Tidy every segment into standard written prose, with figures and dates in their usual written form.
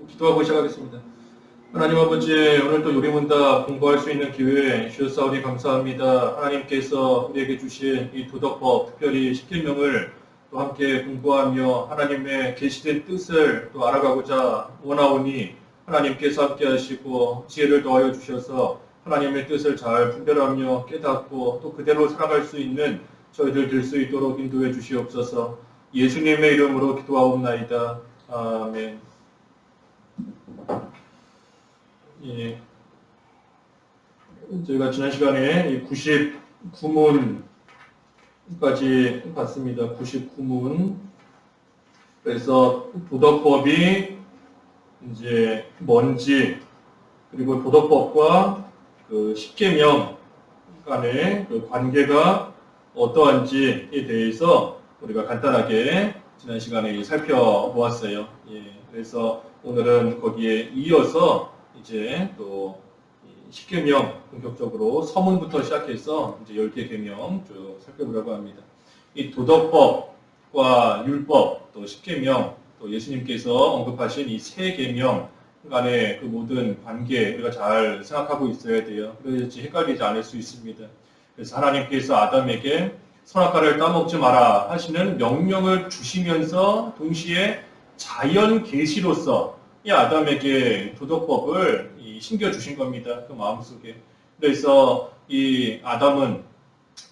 기도하고 시작하겠습니다. 하나님 아버지, 오늘 또 요리문답 공부할 수 있는 기회 주셨사오니 감사합니다. 하나님께서 우리에게 주신 이 도덕법, 특별히 10계명을 또 함께 공부하며 하나님의 계시된 뜻을 또 알아가고자 원하오니 하나님께서 함께 하시고 지혜를 더하여 주셔서 하나님의 뜻을 잘 분별하며 깨닫고 또 그대로 살아갈 수 있는 저희들 될 수 있도록 인도해 주시옵소서. 예수님의 이름으로 기도하옵나이다. 아멘. 예, 저희가 지난 시간에 99문까지 봤습니다. 99문. 그래서 도덕법이 이제 뭔지, 그리고 도덕법과 그 10계명 간의 그 관계가 어떠한지에 대해서 우리가 간단하게 지난 시간에 살펴보았어요. 예, 그래서 오늘은 거기에 이어서 이제 또 10계명 본격적으로 서문부터 시작해서 이제 10개 계명 쭉 살펴보려고 합니다. 이 도덕법과 율법, 또 10계명, 또 예수님께서 언급하신 이 세 계명 간의 그 모든 관계 우리가 잘 생각하고 있어야 돼요. 그래야지 헷갈리지 않을 수 있습니다. 그래서 하나님께서 아담에게 선악과를 따먹지 마라 하시는 명령을 주시면서 동시에 자연 계시로서 이 아담에게 도덕법을 심겨주신 겁니다. 그 마음속에. 그래서 이 아담은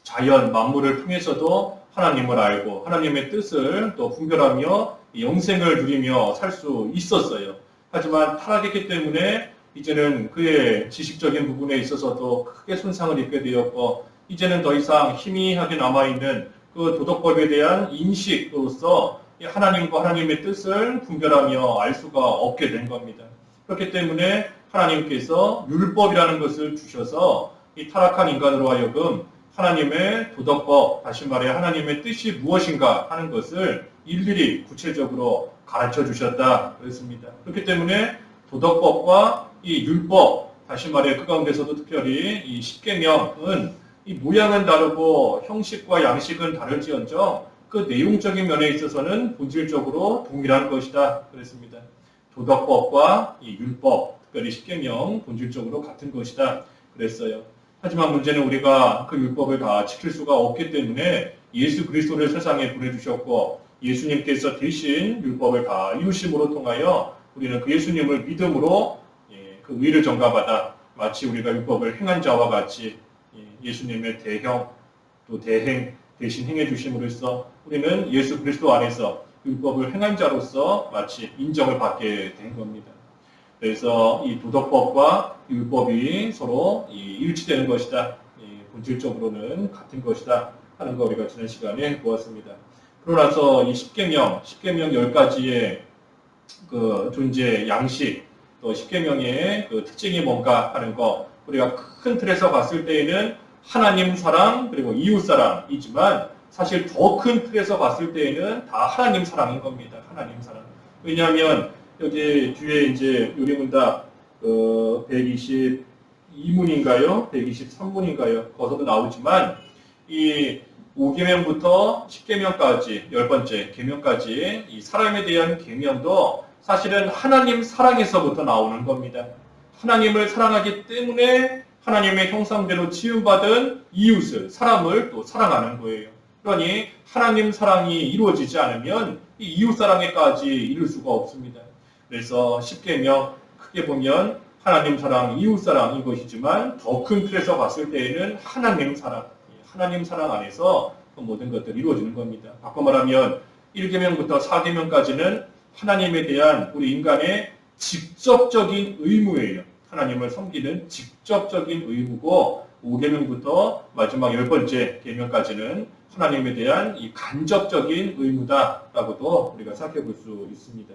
자연, 만물을 통해서도 하나님을 알고 하나님의 뜻을 또 분별하며 영생을 누리며 살 수 있었어요. 하지만 타락했기 때문에 이제는 그의 지식적인 부분에 있어서도 크게 손상을 입게 되었고 이제는 더 이상 희미하게 남아있는 그 도덕법에 대한 인식으로서 하나님과 하나님의 뜻을 분별하며 알 수가 없게 된 겁니다. 그렇기 때문에 하나님께서 율법이라는 것을 주셔서 이 타락한 인간으로 하여금 하나님의 도덕법, 다시 말해 하나님의 뜻이 무엇인가 하는 것을 일일이 구체적으로 가르쳐 주셨다 그랬습니다. 그렇기 때문에 도덕법과 이 율법, 다시 말해 그 가운데서도 특별히 이 10계명은 이 모양은 다르고 형식과 양식은 다를지언정 그 내용적인 면에 있어서는 본질적으로 동일한 것이다 그랬습니다. 도덕법과 이 율법, 특별히 10계명 본질적으로 같은 것이다 그랬어요. 하지만 문제는 우리가 그 율법을 다 지킬 수가 없기 때문에 예수 그리스도를 세상에 보내주셨고 예수님께서 대신 율법을 다 이루심으로 통하여 우리는 그 예수님을 믿음으로 그 의를 전가받아 마치 우리가 율법을 행한 자와 같이 예수님의 대형 또 대행 대신 행해 주심으로써 우리는 예수 그리스도 안에서 율법을 행한 자로서 마치 인정을 받게 된 겁니다. 그래서 이 도덕법과 율법이 서로 일치되는 것이다. 본질적으로는 같은 것이다 하는 거 우리가 지난 시간에 보았습니다. 그러고 나서 이 10계명 10가지의 그 존재 양식, 또 10계명의 그 특징이 뭔가 하는 거 우리가 큰 틀에서 봤을 때에는 하나님 사랑 그리고 이웃 사랑이지만 사실 더 큰 틀에서 봤을 때에는 다 하나님 사랑인 겁니다. 하나님 사랑. 왜냐하면 여기 뒤에 이제 요리문답 122문인가요? 123문인가요? 거기서도 나오지만 이 5계명부터 10계명까지 10번째 계명까지 이 사람에 대한 계명도 사실은 하나님 사랑에서부터 나오는 겁니다. 하나님을 사랑하기 때문에 하나님의 형상대로 지음받은 이웃을, 사람을 또 사랑하는 거예요. 그러니 하나님 사랑이 이루어지지 않으면 이 이웃 사랑에까지 이룰 수가 없습니다. 그래서 10계명 크게 보면 하나님 사랑, 이웃 사랑인 것이지만 더 큰 틀에서 봤을 때에는 하나님 사랑 안에서 그 모든 것들이 이루어지는 겁니다. 바꿔 말하면 1계명부터 4계명까지는 하나님에 대한 우리 인간의 직접적인 의무예요. 하나님을 섬기는 직접적인 의무고 5계명부터 마지막 10번째 계명까지는 하나님에 대한 이 간접적인 의무다라고도 우리가 생각해 볼 수 있습니다.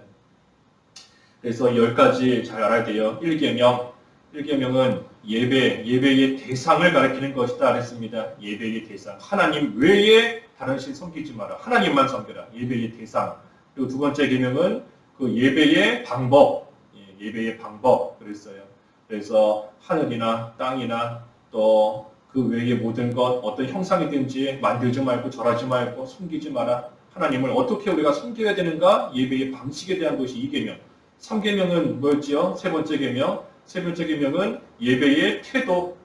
그래서 10가지 잘 알아야 돼요. 1계명은 예배의 대상을 가리키는 것이다 그랬습니다. 예배의 대상. 하나님 외에 다른 신 섬기지 마라. 하나님만 섬겨라. 예배의 대상. 그리고 두 번째 계명은 그 예배의 방법. 예배의 방법 그랬어요. 그래서 하늘이나 땅이나 또 그 외의 모든 것 어떤 형상이든지 만들지 말고 절하지 말고 섬기지 마라. 하나님을 어떻게 우리가 섬겨야 되는가? 예배의 방식에 대한 것이 2계명. 3계명은 뭐였지요? 세 번째 계명. 세 번째 계명은 예배의 태도.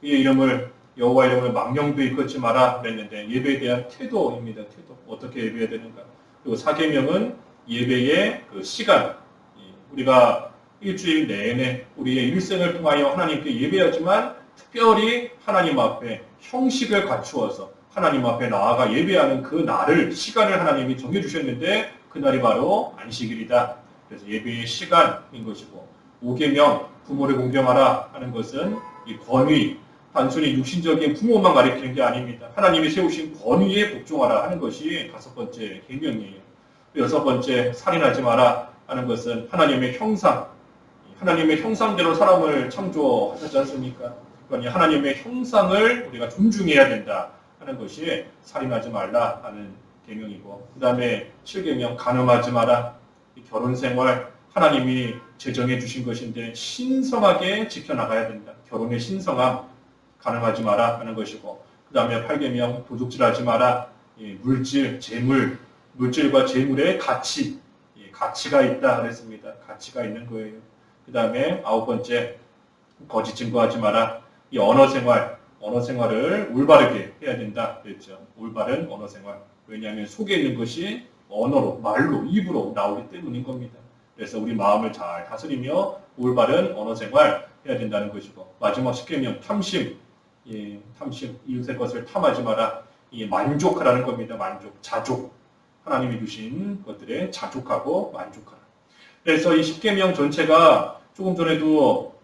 그의 이름을 여호와 이름을 망령되이 일컫지 마라 그랬는데 예배에 대한 태도입니다. 태도. 어떻게 예배해야 되는가. 그리고 4계명은 예배의 그 시간. 우리가 일주일 내내 우리의 일생을 통하여 하나님께 예배하지만 특별히 하나님 앞에 형식을 갖추어서 하나님 앞에 나아가 예배하는 그 날을 시간을 하나님이 정해주셨는데 그날이 바로 안식일이다. 그래서 예배의 시간인 것이고 5계명 부모를 공경하라 하는 것은 이 권위 단순히 육신적인 부모만 가리키는 게 아닙니다. 하나님이 세우신 권위에 복종하라 하는 것이 5번째 계명이에요. 6번째 살인하지 마라 하는 것은 하나님의 형상 하나님의 형상대로 사람을 창조하셨지 않습니까? 그러니 하나님의 형상을 우리가 존중해야 된다 하는 것이 살인하지 말라 하는 계명이고 그 다음에 7계명 간음하지 마라. 결혼생활 하나님이 제정해 주신 것인데 신성하게 지켜나가야 된다. 결혼의 신성함 간음하지 마라 하는 것이고 그 다음에 8계명 도둑질하지 마라. 물질, 재물, 물질과 재물의 가치, 가치가 있다 그랬습니다. 가치가 있는 거예요. 그 다음에 9번째 거짓 증거하지 마라. 이 언어 생활을 올바르게 해야 된다 그랬죠. 올바른 언어 생활. 왜냐하면 속에 있는 것이 언어로, 말로, 입으로 나오기 때문인 겁니다. 그래서 우리 마음을 잘 다스리며 올바른 언어 생활 해야 된다는 것이고 마지막 10계명 탐심, 탐심, 이웃의 것을 탐하지 마라. 만족하라는 겁니다. 만족, 자족. 하나님이 주신 것들에 자족하고 만족하라. 그래서 이 10계명 전체가 조금 전에도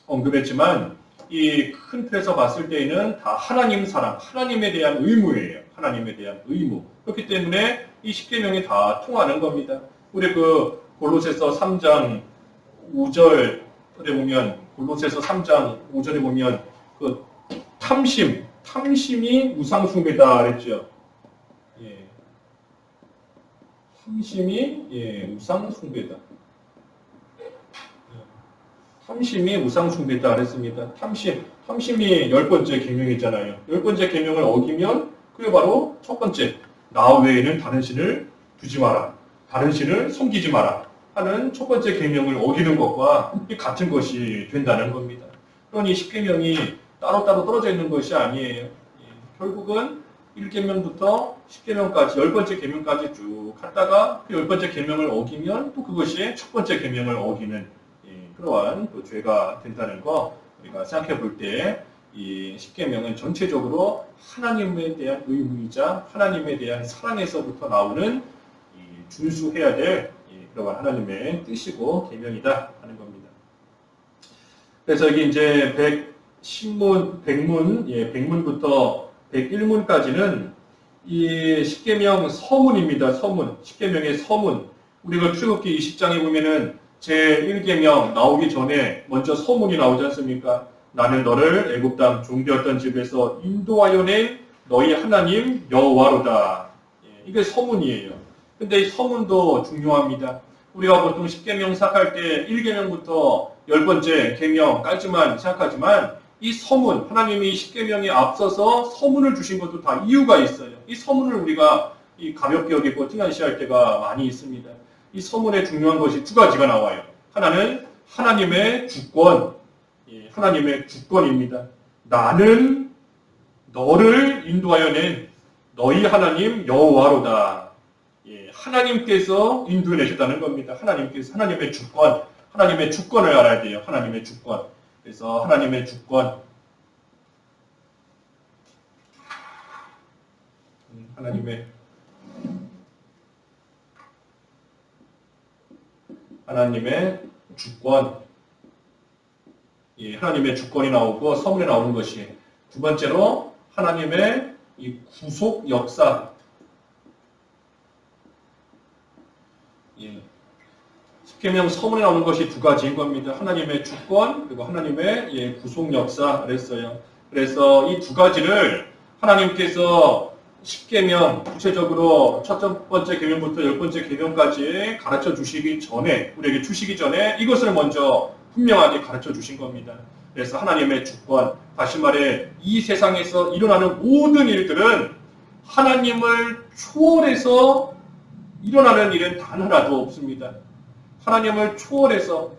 언급했지만 이 큰 틀에서 봤을 때에는 다 하나님 사랑, 하나님에 대한 의무예요. 하나님에 대한 의무. 그렇기 때문에 이 10계명이 다 통하는 겁니다. 우리 그 골로새서 3장 5절에 보면 골로새서 3장 5절에 보면 그 탐심이 우상숭배다 그랬죠. 탐심이 우상숭배다. 탐심이 우상숭배다 그랬습니다. 탐심이 10번째 계명이잖아요. 10번째 계명을 어기면 그게 바로 첫 번째 나 외에는 다른 신을 두지 마라. 다른 신을 섬기지 마라 하는 첫 번째 계명을 어기는 것과 같은 것이 된다는 겁니다. 그러니 10계명이 따로따로 떨어져 있는 것이 아니에요. 결국은 1계명부터 10계명까지 10번째 계명까지 쭉 갔다가 그 10번째 계명을 어기면 또 그것이 첫 번째 계명을 어기는 그러한 또 죄가 된다는 거 우리가 생각해 볼 때 이 10계명은 전체적으로 하나님에 대한 의무이자 하나님에 대한 사랑에서부터 나오는 준수해야 될 그러한 하나님의 뜻이고 계명이다 하는 겁니다. 그래서 이게 이제 100문부터 101문까지는 이 10계명 서문입니다. 서문. 10계명의 서문. 우리가 출애굽기 20장에 보면은 제1계명 나오기 전에 먼저 서문이 나오지 않습니까? 나는 너를 애굽 땅 종되었던 집에서 인도하여 낸 너희 하나님 여호와로다. 이게 서문이에요. 근데 이 서문도 중요합니다. 우리가 보통 10계명 생각할 때 1계명부터 10번째 계명까지만 생각하지만 이 서문, 하나님이 10계명에 앞서서 서문을 주신 것도 다 이유가 있어요. 이 서문을 우리가 가볍게 여기고 등한시할 때가 많이 있습니다. 이 서문에 중요한 것이 두 가지가 나와요. 하나는 하나님의 주권, 하나님의 주권입니다. 나는 너를 인도하여 낸 너희 하나님 여호와로다. 하나님께서 인도해 내셨다는 겁니다. 하나님의 주권을 알아야 돼요. 하나님의 주권. 그래서 하나님의 주권, 하나님의 주권, 하나님의 주권이 나오고 서문에 나오는 것이 두 번째로 하나님의 이 구속 역사. 10계명 서문에 나오는 것이 두 가지인 겁니다. 하나님의 주권 그리고 하나님의 구속 역사 그랬어요. 그래서 이 두 가지를 하나님께서 10계명 구체적으로 첫 번째 계명부터 10번째 계명까지 가르쳐 주시기 전에 우리에게 주시기 전에 이것을 먼저 분명하게 가르쳐 주신 겁니다. 그래서 하나님의 주권, 다시 말해 이 세상에서 일어나는 모든 일들은 하나님을 초월해서 일어나는 일은 단 하나도 없습니다. 하나님을 초월해서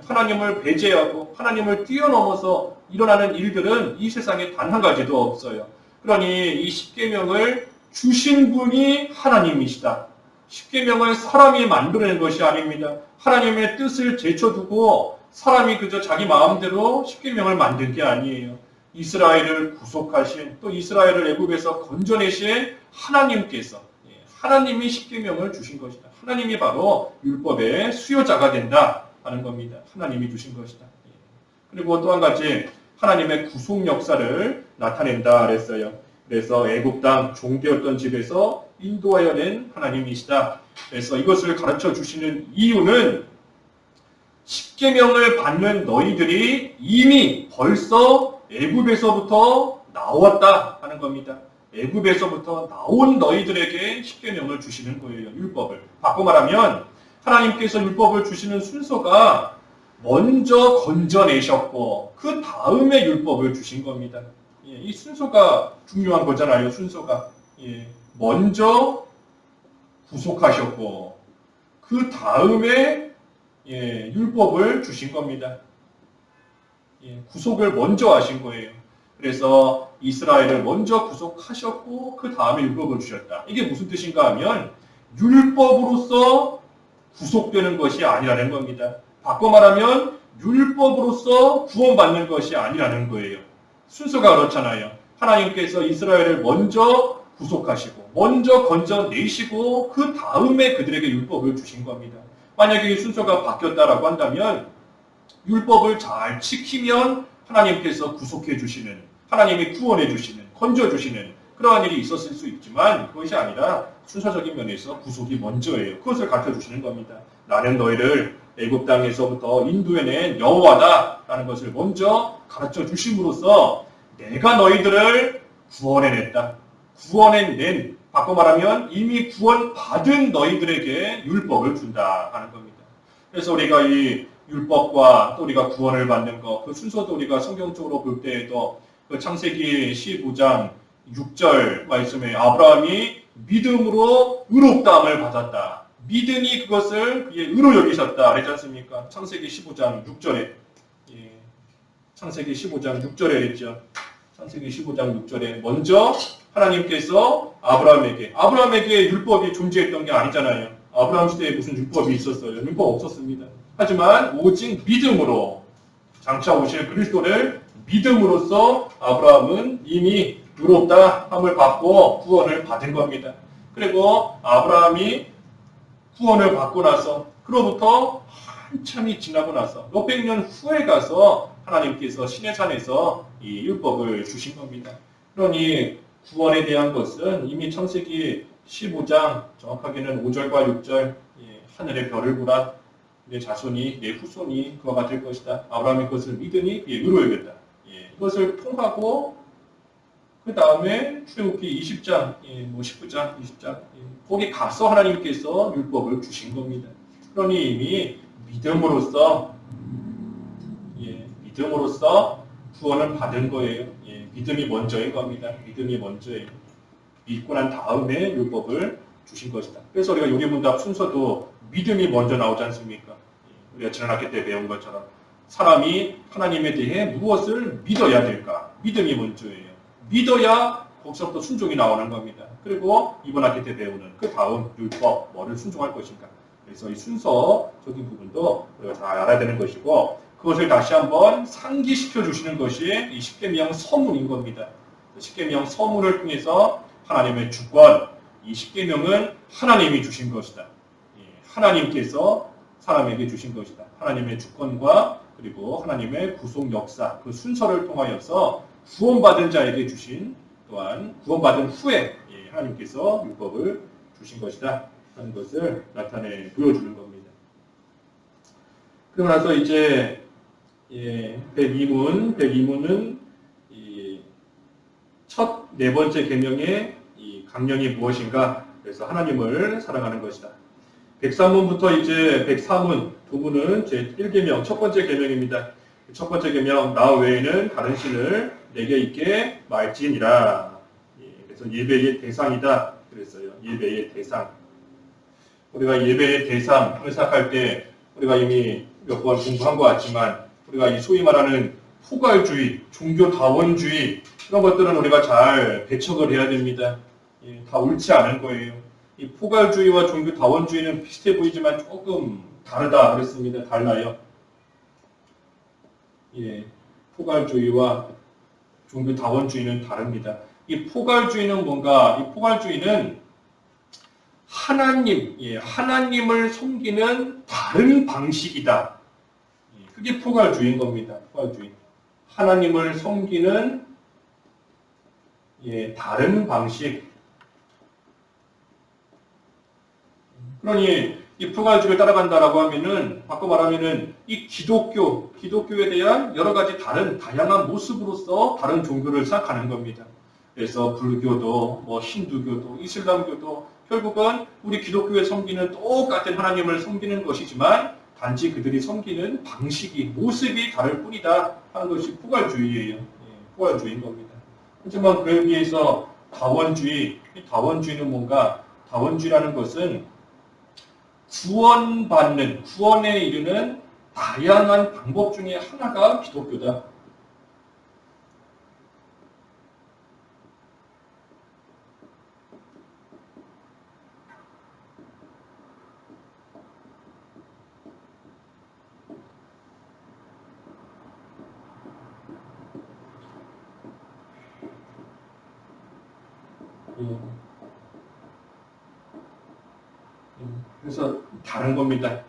하나님을 배제하고 하나님을 뛰어넘어서 일어나는 일들은 이 세상에 단 한 가지도 없어요. 그러니 이 십계명을 주신 분이 하나님이시다. 십계명을 사람이 만들어낸 것이 아닙니다. 하나님의 뜻을 제쳐두고 사람이 그저 자기 마음대로 십계명을 만든 게 아니에요. 이스라엘을 구속하신, 또 이스라엘을 애굽에서 건져내신 하나님께서, 하나님이 십계명을 주신 것이다. 하나님이 바로 율법의 수요자가 된다 하는 겁니다. 하나님이 주신 것이다. 그리고 또 한 가지 하나님의 구속 역사를 나타낸다 그랬어요. 그래서 애굽 땅 종되었던 집에서 인도하여 낸 하나님이시다. 그래서 이것을 가르쳐 주시는 이유는 십계명을 받는 너희들이 이미 벌써 애굽에서부터 나왔다 하는 겁니다. 애굽에서부터 나온 너희들에게 십계명을 주시는 거예요. 율법을. 바꿔 말하면 하나님께서 율법을 주시는 순서가 먼저 건져내셨고 그 다음에 율법을 주신 겁니다. 이 순서가 중요한 거잖아요. 순서가. 먼저 구속하셨고 그 다음에 율법을 주신 겁니다. 구속을 먼저 하신 거예요. 그래서 이스라엘을 먼저 구속하셨고 그 다음에 율법을 주셨다. 이게 무슨 뜻인가 하면 율법으로서 구속되는 것이 아니라는 겁니다. 바꿔 말하면 율법으로서 구원받는 것이 아니라는 거예요. 순서가 그렇잖아요. 하나님께서 이스라엘을 먼저 구속하시고 먼저 건져내시고 그 다음에 그들에게 율법을 주신 겁니다. 만약에 이 순서가 바뀌었다라고 한다면 율법을 잘 지키면 하나님께서 구속해 주시는, 하나님이 구원해 주시는, 건져 주시는 그러한 일이 있었을 수 있지만 그것이 아니라 순서적인 면에서 구속이 먼저예요. 그것을 가르쳐 주시는 겁니다. 나는 너희를 애굽 땅에서부터 인도해낸 여호와다라는 것을 먼저 가르쳐 주심으로써 내가 너희들을 구원해냈다. 구원해낸, 바꿔 말하면 이미 구원받은 너희들에게 율법을 준다 하는 겁니다. 그래서 우리가 이 율법과 또 우리가 구원을 받는 것, 그 순서도 우리가 성경적으로 볼 때에도 그 창세기 15장 6절 말씀에 아브라함이 믿음으로 의롭다함을 받았다. 믿음이 그것을 그의 의로 여기셨다. 그랬지 않습니까? 창세기 15장 6절에. 창세기 15장 6절에 그랬죠. 창세기 15장 6절에 먼저 하나님께서 아브라함에게 율법이 존재했던 게 아니잖아요. 아브라함 시대에 무슨 율법이 있었어요? 율법 없었습니다. 하지만 오직 믿음으로 장차 오실 그리스도를 믿음으로써 아브라함은 이미 의롭다 함을 받고 구원을 받은 겁니다. 그리고 아브라함이 구원을 받고 나서 그로부터 한참이 지나고 나서 몇백 년 후에 가서 하나님께서 시내산에서 이 율법을 주신 겁니다. 그러니 구원에 대한 것은 이미 창세기 15장 정확하게는 5절과 6절 하늘의 별을 보라 내 자손이 내 후손이 그와 같을 것이다. 아브라함이 그것을 믿으니 그의 의로 여겼다. 이것을 통하고 그 다음에 출애굽기 20장, 19장, 20장 거기 가서 하나님께서 율법을 주신 겁니다. 그러니 이미 믿음으로써 구원을 받은 거예요. 믿음이 먼저인 겁니다. 믿음이 먼저예요. 믿고 난 다음에 율법을 주신 것이다. 그래서 우리가 요리문답 순서도 믿음이 먼저 나오지 않습니까? 우리가 지난 학기 때 배운 것처럼 사람이 하나님에 대해 무엇을 믿어야 될까? 믿음이 먼저예요. 믿어야 거기서부터 순종이 나오는 겁니다. 그리고 이번 학기 때 배우는 그 다음 율법, 뭐를 순종할 것인가? 그래서 이 순서적인 부분도 우리가 잘 알아야 되는 것이고 그것을 다시 한번 상기시켜 주시는 것이 이 십계명 서문인 겁니다. 십계명 서문을 통해서 하나님의 주권, 이 십계명은 하나님이 주신 것이다. 하나님께서 사람에게 주신 것이다. 하나님의 주권과 그리고 하나님의 구속 역사, 그 순서를 통하여서 구원받은 자에게 주신 또한 구원받은 후에 하나님께서 율법을 주신 것이다 하는 것을 나타내 보여주는 겁니다. 그러고 나서 이제 102문은 첫 네 번째 계명의 이 강령이 무엇인가? 그래서 하나님을 사랑하는 것이다. 103문부터 이제 104문 두 문은 제 1계명 첫 번째 계명입니다. 첫 번째 계명 나 외에는 다른 신을 내게 있게 말지니라. 그래서 예배의 대상이다. 그랬어요. 예배의 대상. 우리가 예배의 대상을 생각할 때 우리가 이미 몇 번 공부한 것 같지만 우리가 이 소위 말하는 포괄주의, 종교다원주의 이런 것들은 우리가 잘 배척을 해야 됩니다. 예, 다 옳지 않은 거예요. 이 포괄주의와 종교다원주의는 비슷해 보이지만 조금 다르다 그랬습니다. 달라요. 예, 포괄주의와 종교다원주의는 다릅니다. 이 포괄주의는 뭔가, 이 포괄주의는 하나님, 예, 하나님을 섬기는 다른 방식이다. 예, 그게 포괄주의인 겁니다. 포괄주의. 하나님을 섬기는 예, 다른 방식. 그러니 이 포괄주의를 따라간다라고 하면은 바꿔 말하면은 이 기독교에 대한 여러 가지 다른 다양한 모습으로서 다른 종교를 생각하는 겁니다. 그래서 불교도, 뭐 힌두교도, 이슬람교도 결국은 우리 기독교에 섬기는 똑같은 하나님을 섬기는 것이지만 단지 그들이 섬기는 방식이 모습이 다를 뿐이다 하는 것이 포괄주의예요. 예, 포괄주의인 겁니다. 하지만 그에 비해서 다원주의, 이 다원주의는 뭔가 다원주의라는 것은 구원에 이르는 다양한 방법 중에 하나가 기독교다. 그래서 다른 겁니다.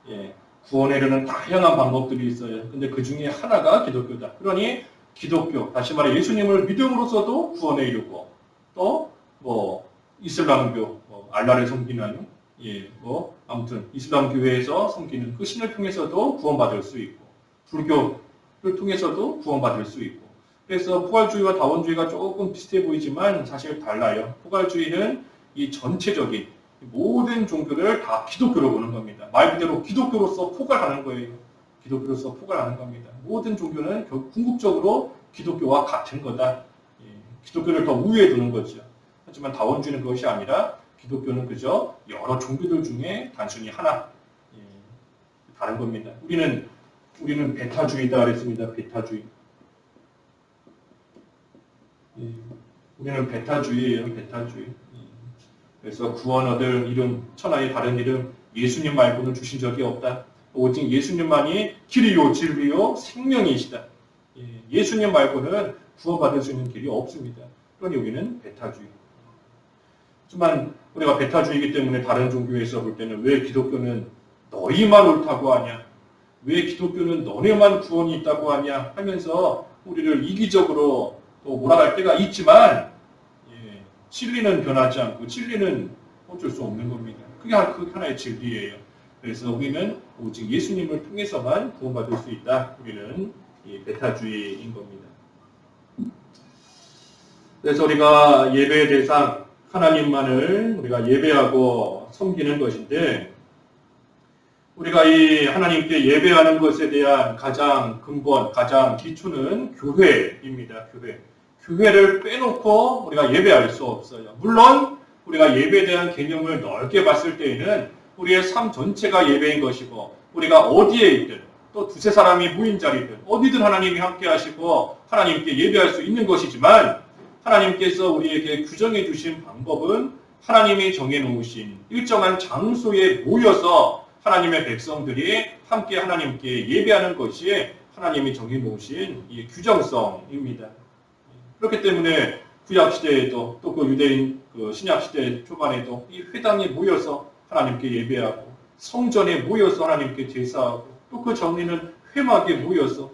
예, 구원에 이르는 다양한 방법들이 있어요. 근데 그 중에 하나가 기독교다. 그러니 기독교, 다시 말해 예수님을 믿음으로써도 구원에 이르고 또 뭐 이슬람교, 뭐 알라를 섬기는 예, 뭐 아무튼 이슬람 교회에서 섬기는 그 신을 통해서도 구원받을 수 있고 불교를 통해서도 구원받을 수 있고 그래서 포괄주의와 다원주의가 조금 비슷해 보이지만 사실 달라요. 포괄주의는 이 전체적인 모든 종교를 다 기독교로 보는 겁니다. 말 그대로 기독교로서 포괄하는 거예요. 기독교로서 포괄하는 겁니다. 모든 종교는 궁극적으로 기독교와 같은 거다. 예, 기독교를 더 우위에 두는 거죠. 하지만 다원주의는 그것이 아니라 기독교는 그저 여러 종교들 중에 단순히 하나. 예, 다른 겁니다. 우리는 베타주의다 그랬습니다. 베타주의. 예, 우리는 베타주의예요. 베타주의. 그래서 구원 얻을 이름, 천하의 다른 이름, 예수님 말고는 주신 적이 없다. 오직 예수님만이 길이요, 진리요, 생명이시다. 예수님 말고는 구원받을 수 있는 길이 없습니다. 그러니 우리는 베타주의. 하지만 우리가 베타주의이기 때문에 다른 종교에서 볼 때는 왜 기독교는 너희만 옳다고 하냐? 왜 기독교는 너네만 구원이 있다고 하냐? 하면서 우리를 이기적으로 또 몰아갈 때가 있지만 진리는 변하지 않고 진리는 어쩔 수 없는 겁니다. 그게 하나의 진리예요. 그래서 우리는 오직 예수님을 통해서만 구원받을 수 있다. 우리는 베타주의인 겁니다. 그래서 우리가 예배의 대상 하나님만을 우리가 예배하고 섬기는 것인데 우리가 이 하나님께 예배하는 것에 대한 가장 근본, 가장 기초는 교회입니다. 교회를 빼놓고 우리가 예배할 수 없어요. 물론 우리가 예배에 대한 개념을 넓게 봤을 때에는 우리의 삶 전체가 예배인 것이고 우리가 어디에 있든 또 두세 사람이 모인 자리든 어디든 하나님이 함께 하시고 하나님께 예배할 수 있는 것이지만 하나님께서 우리에게 규정해 주신 방법은 하나님이 정해놓으신 일정한 장소에 모여서 하나님의 백성들이 함께 하나님께 예배하는 것이 하나님이 정해놓으신 이 규정성입니다. 그렇기 때문에 구약시대에도 또 그 유대인 신약시대 초반에도 이 회당에 모여서 하나님께 예배하고 성전에 모여서 하나님께 제사하고 또 그 정리는 회막에 모여서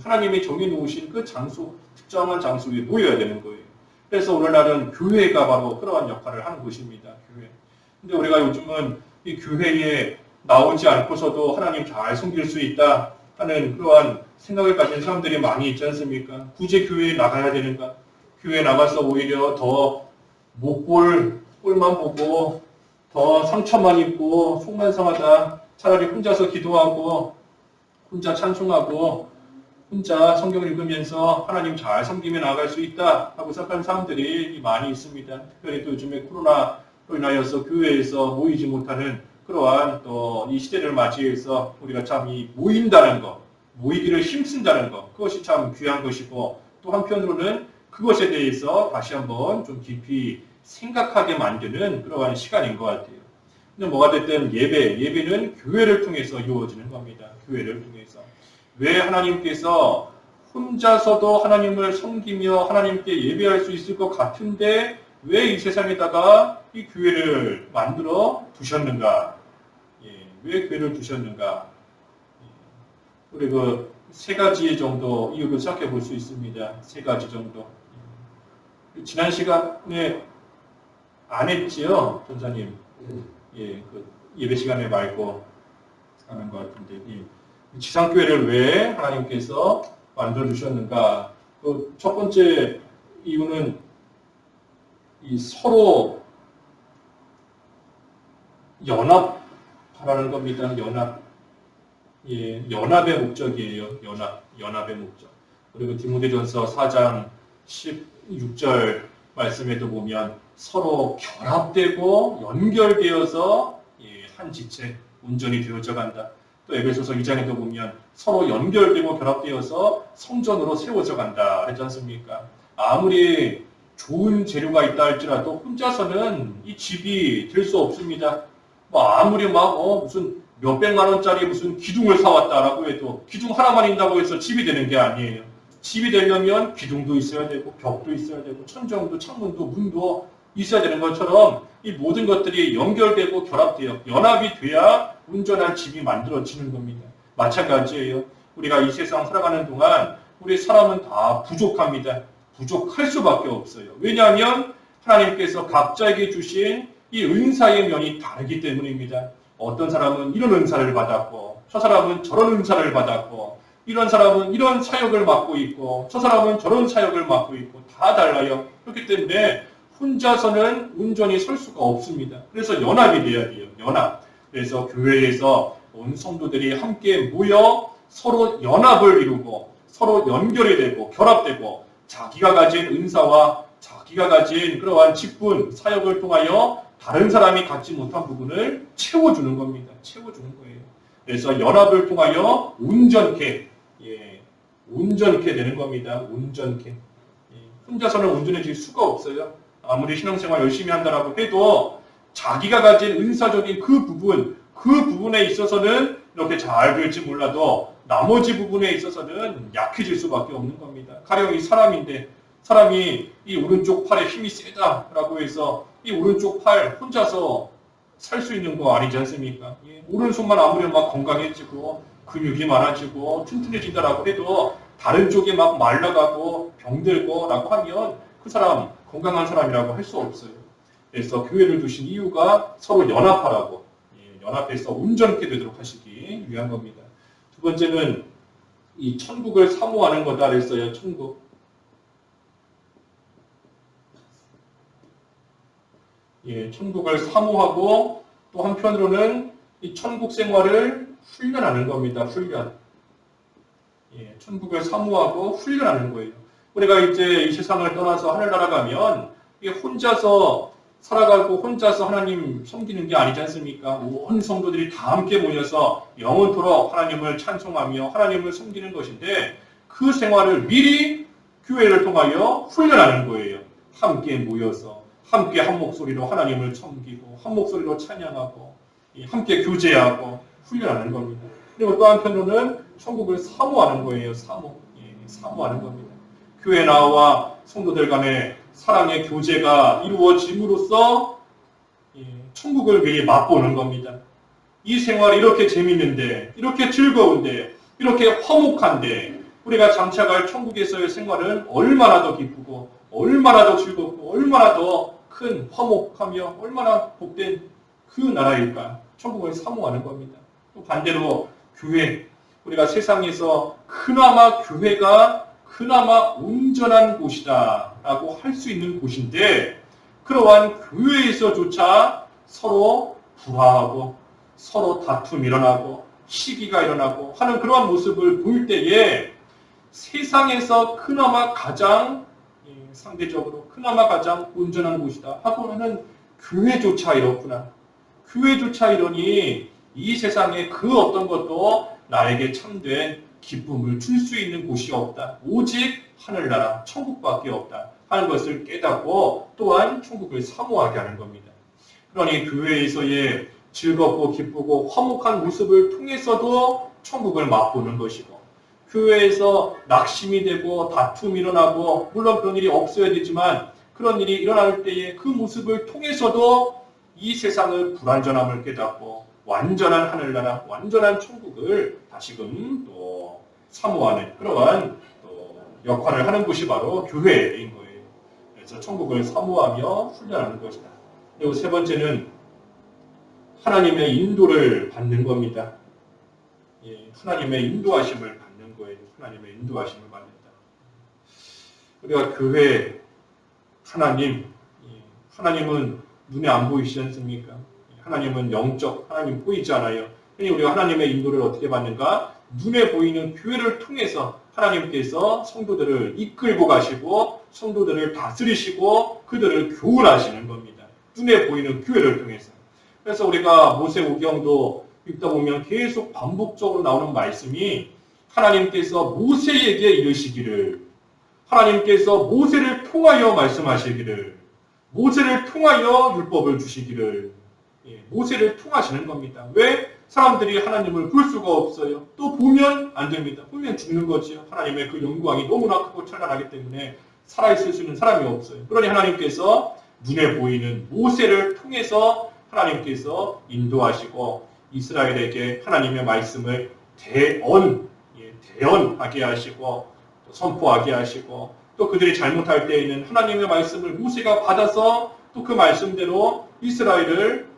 하나님이 정해놓으신 그 장소, 특정한 장소에 모여야 되는 거예요. 그래서 오늘날은 교회가 바로 그러한 역할을 하는 것입니다. 교회. 근데 우리가 요즘은 이 교회에 나오지 않고서도 하나님 잘 섬길 수 있다 하는 그러한 생각을 가진 사람들이 많이 있지 않습니까? 굳이 교회에 나가야 되는가? 교회에 나가서 오히려 더 못 볼 꼴만 보고 더 상처만 입고 속만 상하다. 차라리 혼자서 기도하고 혼자 찬송하고 혼자 성경 읽으면서 하나님 잘 섬기며 나갈 수 있다 하고 생각하는 사람들이 많이 있습니다. 특별히 또 요즘에 코로나로 인하여서 교회에서 모이지 못하는 그러한 또 이 시대를 맞이해서 우리가 참 이 모인다는 것, 모이기를 힘쓴다는 것, 그것이 참 귀한 것이고 또 한편으로는 그것에 대해서 다시 한번 좀 깊이 생각하게 만드는 그러한 시간인 것 같아요. 근데 뭐가 됐든 예배는 교회를 통해서 이루어지는 겁니다. 교회를 통해서. 왜 하나님께서 혼자서도 하나님을 섬기며 하나님께 예배할 수 있을 것 같은데 왜 이 세상에다가 이 교회를 만들어 두셨는가? 왜 교회를 두셨는가? 우리 그 세 가지 정도 이유를 생각해 볼 수 있습니다. 세 가지 정도. 지난 시간에 안 했지요, 전사님. 그 예배 시간에 말고 하는 것 같은데, 지상교회를 왜 하나님께서 만들어 주셨는가? 그 첫 번째 이유는 이 서로 연합하라는 겁니다. 연합의 목적이에요. 연합의 목적. 그리고 디모데전서 4장 16절 말씀에도 보면 서로 결합되고 연결되어서 한 지체, 온전히 되어져 간다. 또 에베소서 2장에도 보면 서로 연결되고 결합되어서 성전으로 세워져 간다. 그랬지 않습니까? 아무리 좋은 재료가 있다 할지라도 혼자서는 이 집이 될 수 없습니다. 뭐 아무리 무슨 몇백만 원짜리 무슨 기둥을 사왔다라고 해도 기둥 하나만 있다고 해서 집이 되는 게 아니에요. 집이 되려면 기둥도 있어야 되고 벽도 있어야 되고 천정도 창문도 문도 있어야 되는 것처럼 이 모든 것들이 연결되고 결합되어 연합이 돼야 온전한 집이 만들어지는 겁니다. 마찬가지예요. 우리가 이 세상 살아가는 동안 우리 사람은 다 부족합니다. 부족할 수밖에 없어요. 왜냐하면 하나님께서 각자에게 주신 이 은사의 면이 다르기 때문입니다. 어떤 사람은 이런 은사를 받았고 저 사람은 저런 은사를 받았고 이런 사람은 이런 사역을 맡고 있고 저 사람은 저런 사역을 맡고 있고 다 달라요. 그렇기 때문에 혼자서는 온전히 설 수가 없습니다. 그래서 연합이 돼야 돼요. 연합. 그래서 교회에서 온 성도들이 함께 모여 서로 연합을 이루고 서로 연결이 되고 결합되고 자기가 가진 은사와 자기가 가진 그러한 직분, 사역을 통하여 다른 사람이 갖지 못한 부분을 채워주는 겁니다. 채워주는 거예요. 그래서 연합을 통하여 온전케 되는 겁니다. 온전케. 혼자서는 온전해질 수가 없어요. 아무리 신앙생활 열심히 한다라고 해도 자기가 가진 은사적인 그 부분에 있어서는 이렇게 잘 될지 몰라도 나머지 부분에 있어서는 약해질 수밖에 없는 겁니다. 가령 이 사람인데 사람이 이 오른쪽 팔에 힘이 세다라고 해서 이 오른쪽 팔 혼자서 살 수 있는 거 아니지 않습니까? 오른손만 아무리 막 건강해지고 근육이 많아지고 튼튼해진다라고 해도 다른 쪽이 막 말라가고 병들고라고 하면 그 사람 건강한 사람이라고 할 수 없어요. 그래서 교회를 두신 이유가 서로 연합하라고 연합해서 온전케 되도록 하시기 위한 겁니다. 두 번째는 이 천국을 사모하는 거다 그랬어요. 천국. 천국을 사모하고 또 한편으로는 이 천국 생활을 훈련하는 겁니다. 훈련. 천국을 사모하고 훈련하는 거예요. 우리가 이제 이 세상을 떠나서 하늘나라 가면 혼자서 살아가고 혼자서 하나님 섬기는 게 아니지 않습니까? 온 성도들이 다 함께 모여서 영원토록 하나님을 찬송하며 하나님을 섬기는 것인데 그 생활을 미리 교회를 통하여 훈련하는 거예요. 함께 모여서 함께 한 목소리로 하나님을 섬기고 한 목소리로 찬양하고 함께 교제하고 훈련하는 겁니다. 그리고 또 한편으로는 천국을 사모하는 거예요. 사모하는 겁니다. 교회 나와 성도들 간의 사랑의 교제가 이루어짐으로써 천국을 미리 맛보는 겁니다. 이 생활이 이렇게 재밌는데, 이렇게 즐거운데, 이렇게 화목한데 우리가 장차갈 천국에서의 생활은 얼마나 더 기쁘고 얼마나 더 즐겁고 얼마나 더 큰 화목하며 얼마나 복된 그 나라일까? 천국을 사모하는 겁니다. 또 반대로 교회, 우리가 세상에서 그나마 교회가 그나마 온전한 곳이다 라고 할 수 있는 곳인데 그러한 교회에서조차 서로 불화하고 서로 다툼이 일어나고 시기가 일어나고 하는 그러한 모습을 볼 때에 세상에서 그나마 가장 상대적으로 그나마 가장 온전한 곳이다 하고 하는 교회조차 이렇구나. 교회조차 이러니 이 세상에 그 어떤 것도 나에게 참된 기쁨을 줄 수 있는 곳이 없다. 오직 하늘나라 천국밖에 없다 하는 것을 깨닫고 또한 천국을 사모하게 하는 겁니다. 그러니 교회에서의 즐겁고 기쁘고 화목한 모습을 통해서도 천국을 맛보는 것이고, 교회에서 낙심이 되고 다툼이 일어나고, 물론 그런 일이 없어야 되지만 그런 일이 일어날 때에 그 모습을 통해서도 이 세상의 불완전함을 깨닫고 완전한 하늘나라, 완전한 천국을 다시금 또 사모하는 그러한 또 역할을 하는 곳이 바로 교회인 거예요. 그래서 천국을 사모하며 훈련하는 것이다. 그리고 세 번째는 하나님의 인도를 받는 겁니다. 하나님의 인도하심을 받는 거예요. 하나님의 인도하심을 받는다. 우리가 교회, 하나님은 눈에 안 보이시지 않습니까? 하나님은 영적, 하나님 보이지 않아요. 그러니 우리가 하나님의 인도를 어떻게 받는가? 눈에 보이는 교회를 통해서 하나님께서 성도들을 이끌고 가시고 성도들을 다스리시고 그들을 교훈하시는 겁니다. 눈에 보이는 교회를 통해서. 그래서 우리가 모세오경도 읽다 보면 계속 반복적으로 나오는 말씀이 하나님께서 모세에게 이르시기를, 하나님께서 모세를 통하여 말씀하시기를, 모세를 통하여 율법을 주시기를, 모세를 통하시는 겁니다. 왜? 사람들이 하나님을 볼 수가 없어요. 또 보면 안 됩니다. 보면 죽는 거죠. 하나님의 그 영광이 너무나 크고 찬란하기 때문에 살아있을 수 있는 사람이 없어요. 그러니 하나님께서 눈에 보이는 모세를 통해서 하나님께서 인도하시고 이스라엘에게 하나님의 말씀을 대언하게 하시고 또 선포하게 하시고, 또 그들이 잘못할 때에는 하나님의 말씀을 모세가 받아서 또 그 말씀대로 이스라엘을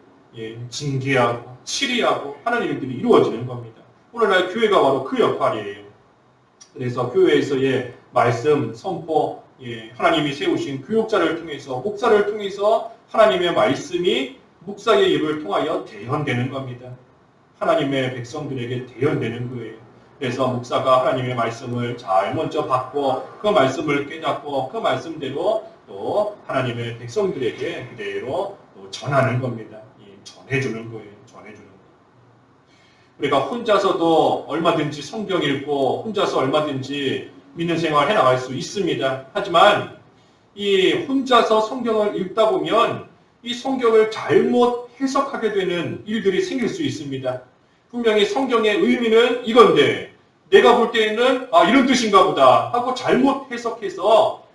징계하고 치리하고 하는 일들이 이루어지는 겁니다. 오늘날 교회가 바로 그 역할이에요. 그래서 교회에서의 말씀 선포, 하나님이 세우신 교육자를 통해서, 목사를 통해서 하나님의 말씀이 목사의 입을 통하여 대언되는 겁니다. 하나님의 백성들에게 대언되는 거예요. 그래서 목사가 하나님의 말씀을 잘 먼저 받고 그 말씀을 깨닫고 그 말씀대로 또 하나님의 백성들에게 그대로 또 전하는 겁니다. 전해주는 거예요. 전해주는 거예요. 우리가 혼자서도 얼마든지 성경 읽고 혼자서 얼마든지 믿는 생활 해나갈 수 있습니다. 하지만 이 혼자서 성경을 읽다 보면 이 성경을 잘못 해석하게 되는 일들이 생길 수 있습니다. 분명히 성경의 의미는 이건데 내가 볼 때에는 이런 뜻인가 보다 하고 잘못 해석해서,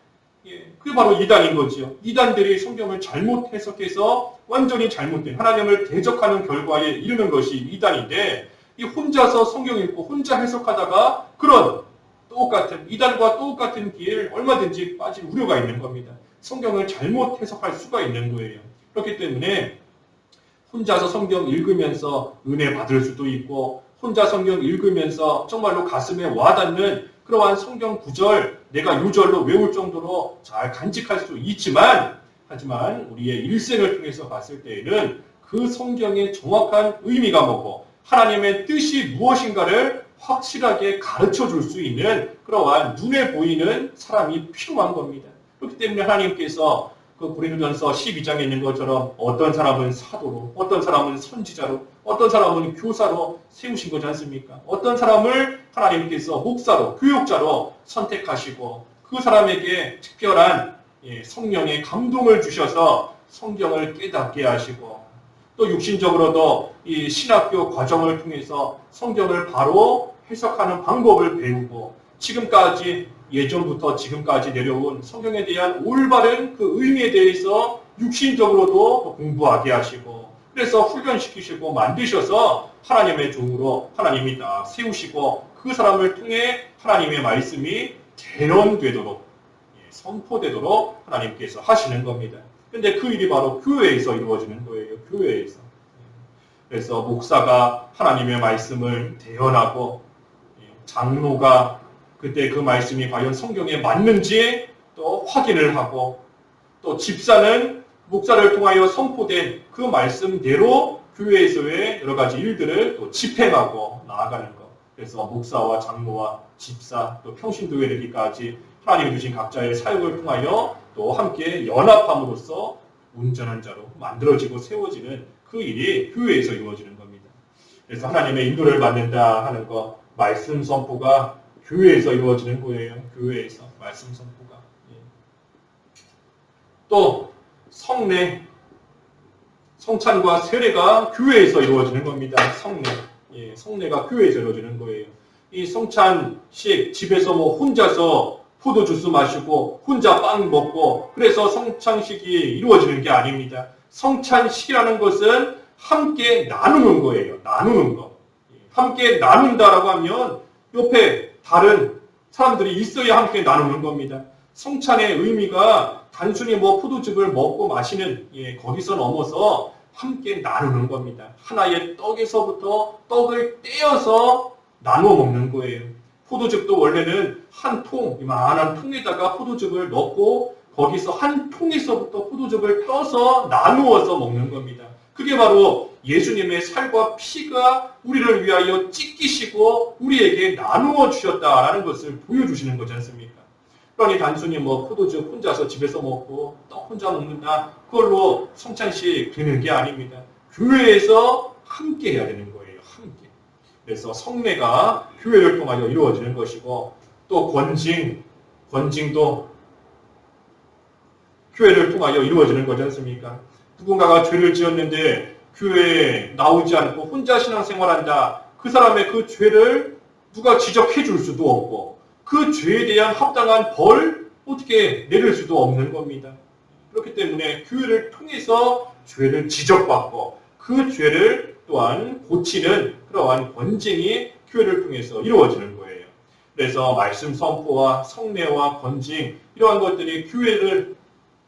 그게 바로 이단인 거죠. 이단들이 성경을 잘못 해석해서 완전히 잘못된 하나님을 대적하는 결과에 이르는 것이 이단인데, 이 혼자서 성경 읽고 혼자 해석하다가 그런 이단과 똑같은 길 얼마든지 빠질 우려가 있는 겁니다. 성경을 잘못 해석할 수가 있는 거예요. 그렇기 때문에 혼자서 성경 읽으면서 은혜 받을 수도 있고, 혼자 성경 읽으면서 정말로 가슴에 와닿는 그러한 성경 구절 내가 유절로 외울 정도로 잘 간직할 수 있지만, 하지만 우리의 일생을 통해서 봤을 때에는 그 성경의 정확한 의미가 뭐고 하나님의 뜻이 무엇인가를 확실하게 가르쳐 줄 수 있는 그러한 눈에 보이는 사람이 필요한 겁니다. 그렇기 때문에 하나님께서 그 고린도전서 12장에 있는 것처럼 어떤 사람은 사도로, 어떤 사람은 선지자로, 어떤 사람은 교사로 세우신 거지 않습니까? 어떤 사람을 하나님께서 목사로, 교육자로 선택하시고 그 사람에게 특별한 성령의 감동을 주셔서 성경을 깨닫게 하시고, 또 육신적으로도 이 신학교 과정을 통해서 성경을 바로 해석하는 방법을 배우고, 지금까지 예전부터 지금까지 내려온 성경에 대한 올바른 그 의미에 대해서 육신적으로도 공부하게 하시고, 그래서 훈련시키시고 만드셔서 하나님의 종으로 하나님이 다 세우시고 그 사람을 통해 하나님의 말씀이 대언되도록, 선포되도록 하나님께서 하시는 겁니다. 근데 그 일이 바로 교회에서 이루어지는 거예요. 교회에서. 그래서 목사가 하나님의 말씀을 대언하고, 장로가 그때 그 말씀이 과연 성경에 맞는지 또 확인을 하고, 또 집사는 목사를 통하여 선포된 그 말씀대로 교회에서의 여러 가지 일들을 또 집행하고 나아가는 것. 그래서 목사와 장로와 집사 또 평신도에 이르기까지 하나님이 주신 각자의 사역을 통하여 또 함께 연합함으로써 온전한 자로 만들어지고 세워지는 그 일이 교회에서 이루어지는 겁니다. 그래서 하나님의 인도를 받는다 하는 거, 말씀 선포가 교회에서 이루어지는 거예요. 교회에서 말씀 선포가. 또 성례, 성찬과 세례가 교회에서 이루어지는 겁니다. 성례가 교회에서 이루어지는 거예요. 이 성찬식 집에서 혼자서 포도주스 마시고 혼자 빵 먹고 그래서 성찬식이 이루어지는 게 아닙니다. 성찬식이라는 것은 함께 나누는 거예요. 나누는 거. 함께 나눈다라고 하면 옆에 다른 사람들이 있어야 함께 나누는 겁니다. 성찬의 의미가 단순히 포도즙을 먹고 마시는 거기서 넘어서 함께 나누는 겁니다. 하나의 떡에서부터 떡을 떼어서 나누어 먹는 거예요. 포도즙도 원래는 한 통, 이만한 통에다가 포도즙을 넣고 거기서 한 통에서부터 포도즙을 떠서 나누어서 먹는 겁니다. 그게 바로 예수님의 살과 피가 우리를 위하여 찢기시고 우리에게 나누어 주셨다라는 것을 보여주시는 거지 않습니까? 그러니 단순히 포도즙 혼자서 집에서 먹고 떡 혼자 먹는다, 그걸로 성찬식 되는 게 아닙니다. 교회에서 함께 해야 되는 거예요. 함께. 그래서 성례가 교회를 통하여 이루어지는 것이고, 또 권징도 교회를 통하여 이루어지는 거지 않습니까? 누군가가 죄를 지었는데 교회에 나오지 않고 혼자 신앙생활한다. 그 사람의 그 죄를 누가 지적해 줄 수도 없고 그 죄에 대한 합당한 벌 어떻게 내릴 수도 없는 겁니다. 그렇기 때문에 교회를 통해서 죄를 지적받고 그 죄를 또한 고치는 그러한 권징이 교회를 통해서 이루어지는 거예요. 그래서 말씀 선포와 성례와 권징 이러한 것들이 교회를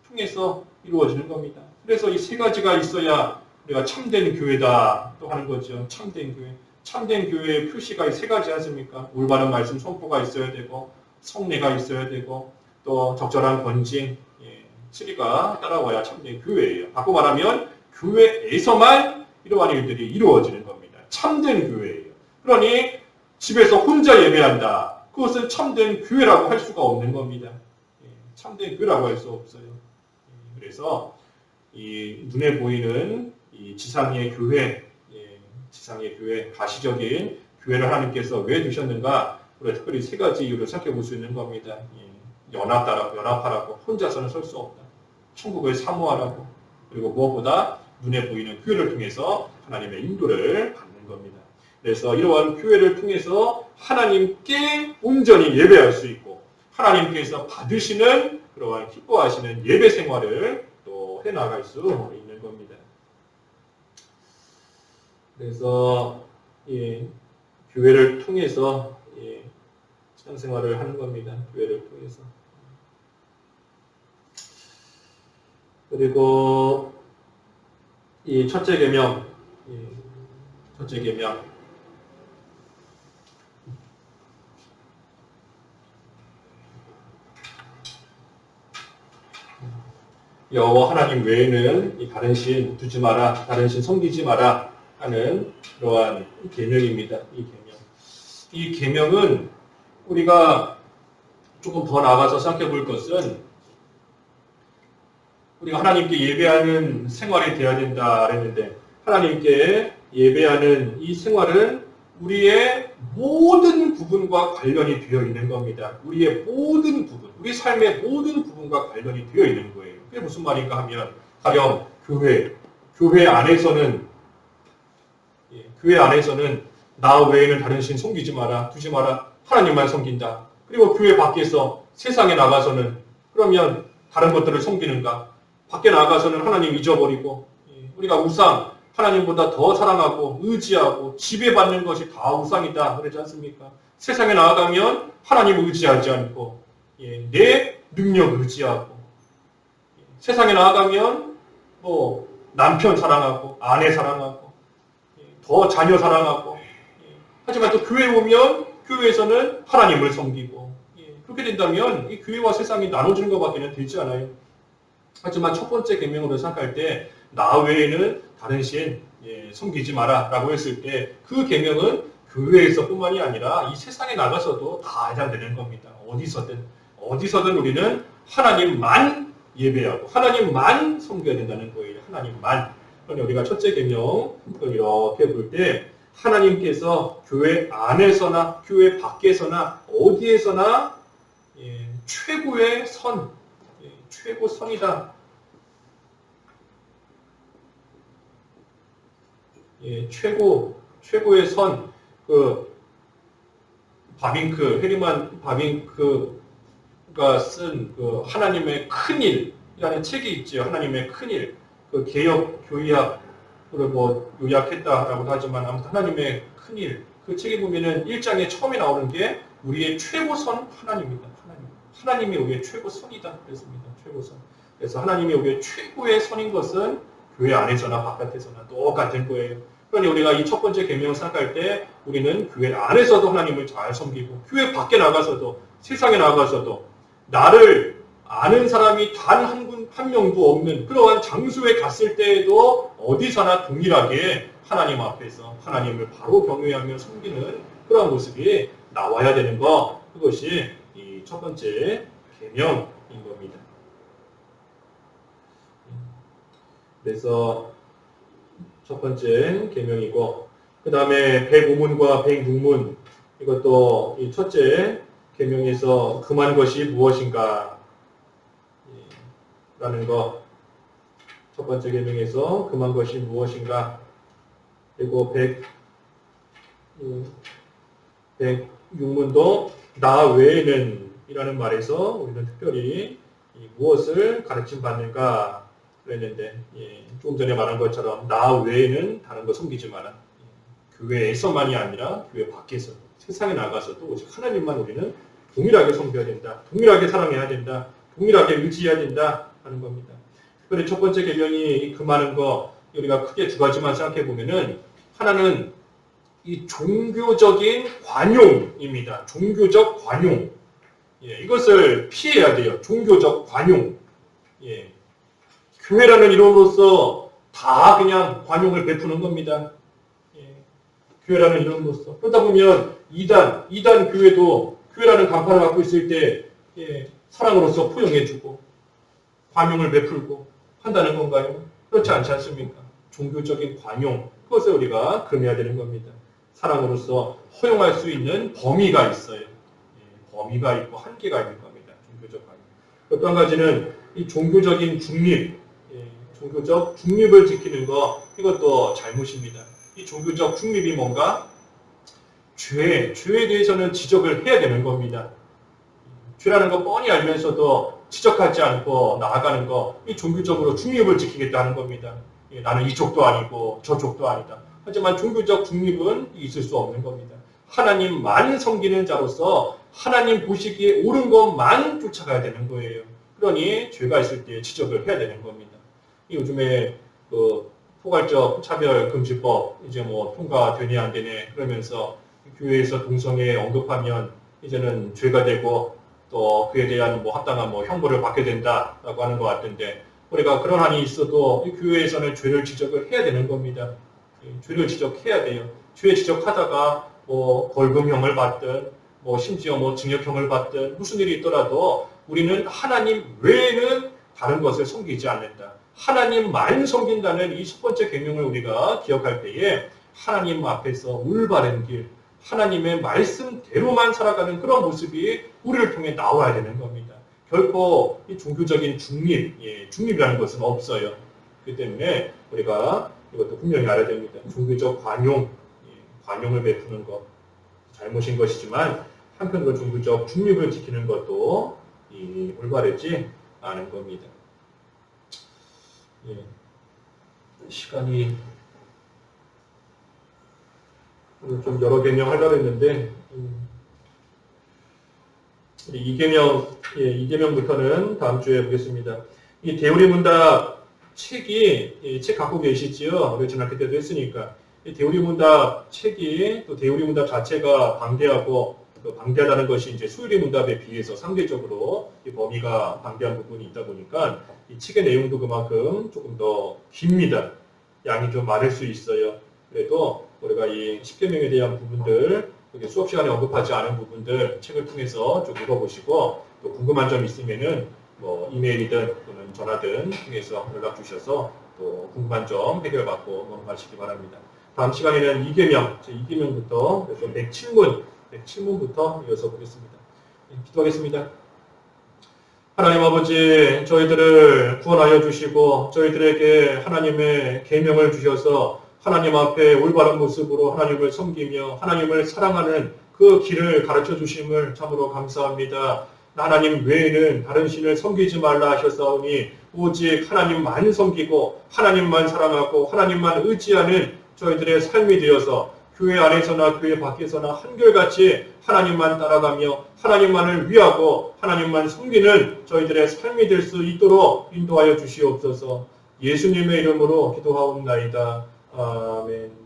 통해서 이루어지는 겁니다. 그래서 이 세 가지가 있어야 우리가 참된 교회다 또 하는 거죠. 참된 교회. 참된 교회의 표시가 이 세 가지 않습니까? 올바른 말씀 선포가 있어야 되고 성례가 있어야 되고 또 적절한 권징, 치리가 따라와야 참된 교회예요. 바꿔 말하면 교회에서만 이러한 일들이 이루어지는 겁니다. 참된 교회예요. 그러니 집에서 혼자 예배한다. 그것은 참된 교회라고 할 수가 없는 겁니다. 참된 교회라고 할 수 없어요. 그래서 이 눈에 보이는 이 지상의 교회, 지상의 교회, 가시적인 교회를 하나님께서 왜 두셨는가? 우리가 특별히 세 가지 이유를 생각해 볼 수 있는 겁니다. 연합하라고, 혼자서는 설 수 없다. 천국을 사모하라고, 그리고 무엇보다 눈에 보이는 교회를 통해서 하나님의 인도를 받는 겁니다. 그래서 이러한 교회를 통해서 하나님께 온전히 예배할 수 있고 하나님께서 받으시는 그러한 기뻐하시는 예배 생활을 또 해나갈 수 있는 겁니다. 그래서 교회를 통해서 신앙생활을 하는 겁니다. 교회를 통해서. 그리고 이 첫째 계명, 여호와 하나님 외에는 이 다른 신 두지 마라, 다른 신 섬기지 마라 하는 그러한 계명입니다. 이 계명은 우리가 조금 더 나아가서 생각해 볼 것은 우리가 하나님께 예배하는 생활이 되어야 된다 그랬는데 하나님께 예배하는 이 생활은 우리의 모든 부분과 관련이 되어 있는 겁니다. 우리의 모든 부분, 우리 삶의 모든 부분과 관련이 되어 있는 거예요. 그게 무슨 말인가 하면 가령 교회 안에서는 나 외에는 다른 신 섬기지 마라, 두지 마라, 하나님만 섬긴다. 그리고 교회 밖에서 세상에 나가서는 그러면 다른 것들을 섬기는가? 밖에 나가서는 하나님 잊어버리고 우리가 우상, 하나님보다 더 사랑하고 의지하고 지배받는 것이 다 우상이다 그러지 않습니까? 세상에 나아가면 하나님 의지하지 않고 내 능력 의지하고 세상에 나아가면 남편 사랑하고 아내 사랑하고 더 자녀 사랑하고 하지만 또 교회 오면 교회에서는 하나님을 섬기고 그렇게 된다면 이 교회와 세상이 나눠지는 것밖에는 되지 않아요. 하지만 첫 번째 계명으로 생각할 때 나 외에는 다른 신 섬기지 마라 라고 했을 때 그 계명은 교회에서 뿐만이 아니라 이 세상에 나가서도 다 해당되는 겁니다. 어디서든 우리는 하나님만 예배하고 하나님만 섬겨야 된다는 거예요. 하나님만. 그러니 우리가 첫째 계명을 이렇게 볼 때 하나님께서 교회 안에서나 교회 밖에서나 어디에서나 최고의 선, 최고 선이다. 최고의 선, 헤리만 바빙크가 쓴 그 하나님의 큰일이라는 책이 있죠. 하나님의 큰일. 그 개역 교의학으로 뭐 요약했다라고도 하지만 아무튼 하나님의 큰일. 그 책에 보면은 1장에 처음에 나오는 게 우리의 최고선 하나님입니다. 하나님이 우리의 최고선이다. 그랬습니다. 최고선. 그래서 하나님이 우리의 최고의 선인 것은 교회 안에서나 바깥에서나 똑같은 거예요. 그러니 우리가 이 첫 번째 계명을 생각할 때 우리는 교회 안에서도 하나님을 잘 섬기고 교회 밖에 나가서도 세상에 나가서도 나를 아는 사람이 단 한 명도 없는 그러한 장소에 갔을 때에도 어디서나 동일하게 하나님 앞에서 하나님을 바로 경외하며 섬기는 그런 모습이 나와야 되는 것, 그것이 이 첫 번째 계명인 겁니다. 그래서 첫 번째 계명이고, 그 다음에 105문과 106문, 이것도 이 첫째 계명에서 금한 것이 무엇인가 라는 것, 첫 번째 계명에서 금한 것이 무엇인가. 그리고 106문도 나 외에는 이라는 말에서 우리는 특별히 무엇을 가르침 받는가 그랬는데, 조금 전에 말한 것처럼 나 외에는 다른 거 섬기지 마라. 교회에서만이 아니라 교회 밖에서 세상에 나가서도 오직 하나님만 우리는 동일하게 섬겨야 된다. 동일하게 사랑해야 된다. 동일하게 의지해야 된다 하는 겁니다. 특별히 첫 번째 계명이 금하는 거, 우리가 크게 두 가지만 생각해 보면은, 하나는 이 종교적인 관용입니다. 종교적 관용. 이것을 피해야 돼요. 종교적 관용. 교회라는 이름으로서 다 그냥 관용을 베푸는 겁니다. 교회라는 이름으로서. 그러다 보면 이단 교회도 교회라는 간판을 갖고 있을 때 사랑으로서 포용해주고 관용을 베풀고 한다는 건가요? 그렇지 않지 않습니까? 종교적인 관용, 그것을 우리가 금해야 되는 겁니다. 사랑으로서 허용할 수 있는 범위가 있어요. 범위가 있고 한계가 있는 겁니다. 종교적 관용. 또 한 가지는 이 종교적인 중립, 종교적 중립을 지키는 것, 이것도 잘못입니다. 이 종교적 중립이 뭔가? 죄에 대해서는 지적을 해야 되는 겁니다. 죄라는 거 뻔히 알면서도 지적하지 않고 나아가는 거, 이 종교적으로 중립을 지키겠다는 겁니다. 나는 이쪽도 아니고 저쪽도 아니다. 하지만 종교적 중립은 있을 수 없는 겁니다. 하나님만 섬기는 자로서 하나님 보시기에 옳은 것만 쫓아가야 되는 거예요. 그러니 죄가 있을 때 지적을 해야 되는 겁니다. 요즘에 포괄적 차별금지법 이제 뭐 통과되네 안 되네 그러면서 교회에서 동성애 언급하면 이제는 죄가 되고 또 그에 대한 뭐 합당한 뭐 형벌을 받게 된다라고 하는 것 같은데, 우리가 그런 한이 있어도 이 교회에서는 죄를 지적을 해야 되는 겁니다. 죄를 지적해야 돼요. 죄 지적하다가 뭐 벌금형을 받든 뭐 심지어 뭐 징역형을 받든 무슨 일이 있더라도 우리는 하나님 외에는 다른 것을 섬기지 않는다. 하나님만 섬긴다는 이 첫 번째 계명을 우리가 기억할 때에 하나님 앞에서 올바른 길, 하나님의 말씀대로만 살아가는 그런 모습이 우리를 통해 나와야 되는 겁니다. 결코 이 종교적인 중립이라는 것은 없어요. 그렇기 때문에 우리가 이것도 분명히 알아야 됩니다. 종교적 관용을 베푸는 것 잘못인 것이지만 한편으로 종교적 중립을 지키는 것도 올바르지 않은 겁니다. 시간이 좀 여러 계명 하려고 했는데 이 계명부터는 다음 주에 보겠습니다. 이 대우리문답 책이 책 갖고 계시지요? 우리 지난해 때도 했으니까 이 대우리문답 책이 또 대우리문답 자체가 방대하다는 것이 이제 수유리문답에 비해서 상대적으로 이 범위가 방대한 부분이 있다 보니까 이 책의 내용도 그만큼 조금 더 깁니다. 양이 좀 많을 수 있어요. 그래도 우리가 이 10계명에 대한 부분들, 수업 시간에 언급하지 않은 부분들 책을 통해서 좀 읽어보시고 또 궁금한 점 있으면은 뭐 이메일이든 또는 전화든 통해서 연락 주셔서 또 궁금한 점 해결받고 넘어가시기 바랍니다. 다음 시간에는 2계명, 제 2계명부터 그래서 107문부터 이어서 보겠습니다. 기도하겠습니다. 하나님 아버지, 저희들을 구원하여 주시고 저희들에게 하나님의 계명을 주셔서 하나님 앞에 올바른 모습으로 하나님을 섬기며 하나님을 사랑하는 그 길을 가르쳐 주심을 참으로 감사합니다. 하나님 외에는 다른 신을 섬기지 말라 하셨사오니 오직 하나님만 섬기고 하나님만 사랑하고 하나님만 의지하는 저희들의 삶이 되어서 교회 안에서나 교회 밖에서나 한결같이 하나님만 따라가며 하나님만을 위하고 하나님만 섬기는 저희들의 삶이 될 수 있도록 인도하여 주시옵소서. 예수님의 이름으로 기도하옵나이다. 아멘.